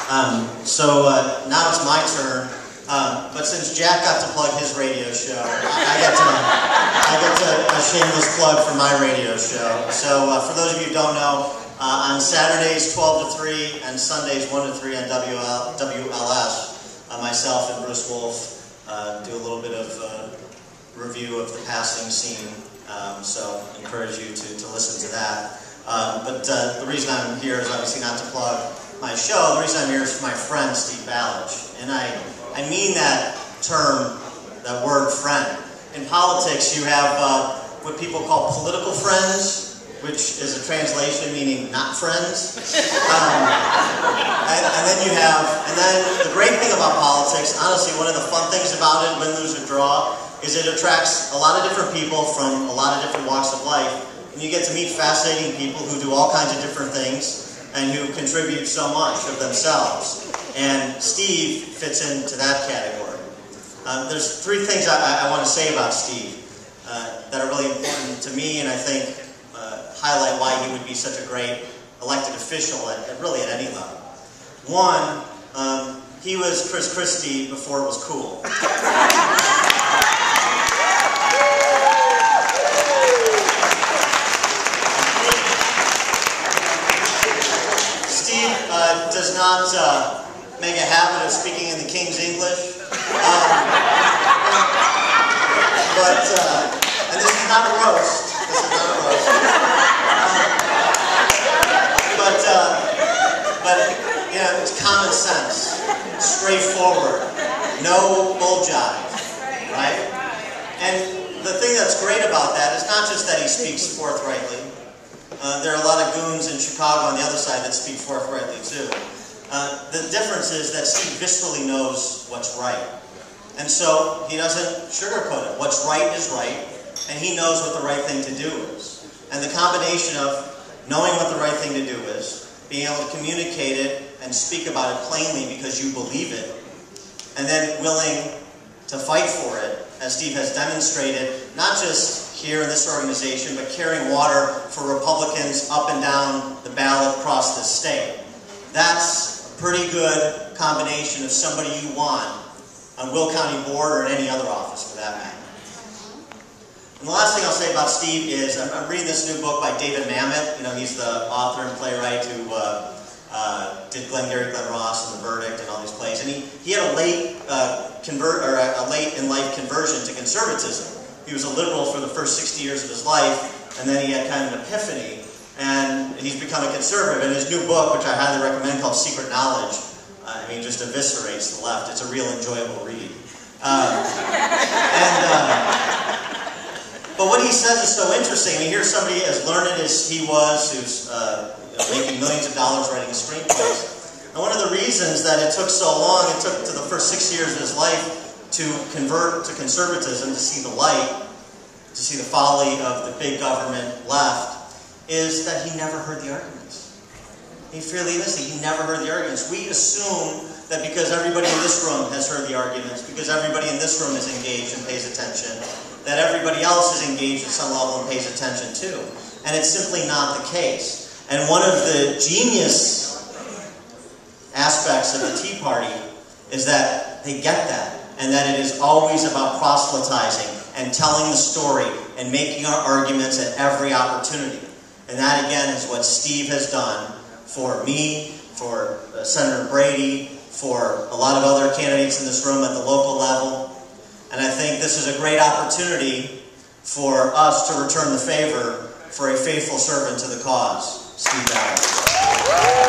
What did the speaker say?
Now it's my turn, but since Jack got to plug his radio show, I get to a shameless plug for my radio show. So for those of you who don't know, on Saturdays 12 to 3 and Sundays 1 to 3 on WLS, myself and Bruce Wolf do a little bit of review of the passing scene, so I encourage you to listen to that. But the reason I'm here is obviously not to plug my show. The reason I'm here is for my friend Steve Ballage, and I mean that term, that word friend. In politics you have what people call political friends, which is a translation meaning not friends. And then the great thing about politics, honestly, one of the fun things about it, win, lose, or draw, is it attracts a lot of different people from a lot of different walks of life, and you get to meet fascinating people who do all kinds of different things and who contribute so much of themselves. And Steve fits into that category. There's three things I want to say about Steve that are really important to me, and I think highlight why he would be such a great elected official at any level. One, he was Chris Christie before it was cool. Steve does not make a habit of speaking in the King's English, and this is not a roast. This is not a roast. But you know, it's common sense, straightforward, no bull jive, right? And the thing that's great about that is not just that he speaks forthrightly. There are a lot of goons in Chicago on the other side that speak forthrightly too. The difference is that Steve viscerally knows what's right. And so he doesn't sugarcoat it. What's right is right, and he knows what the right thing to do is. And the combination of knowing what the right thing to do is, being able to communicate it and speak about it plainly because you believe it, and then willing to fight for it, as Steve has demonstrated, not just here in this organization, but carrying water for Republicans up and down the ballot across this state. That's a pretty good combination of somebody you want on Will County Board or in any other office for that matter. And the last thing I'll say about Steve is, I'm reading this new book by David Mamet. You know, he's the author and playwright who did Glengarry Glen Ross and The Verdict and all these plays. And he had a late in life conversion to conservatism. He was a liberal for the first 60 years of his life, and then he had kind of an epiphany, and he's become a conservative. And his new book, which I highly recommend, called Secret Knowledge, just eviscerates the left. It's a real enjoyable read. But what he says is so interesting. I mean, here's somebody as learned as he was, who's making millions of dollars writing screenplays. And one of the reasons that it took so long, it took to the first 6 years of his life to convert to conservatism, to see the light, to see the folly of the big government left, is that he never heard the arguments. He freely admits he never heard the arguments. We assume that because everybody in this room has heard the arguments, because everybody in this room is engaged and pays attention, that everybody else is engaged at some level and pays attention too. And it's simply not the case. And one of the genius aspects of the Tea Party is that they get that, and that it is always about proselytizing and telling the story and making our arguments at every opportunity. And that again is what Steve has done for me, for Senator Brady, for a lot of other candidates in this room at the local level. And I think this is a great opportunity for us to return the favor for a faithful servant to the cause, Steve Ballage.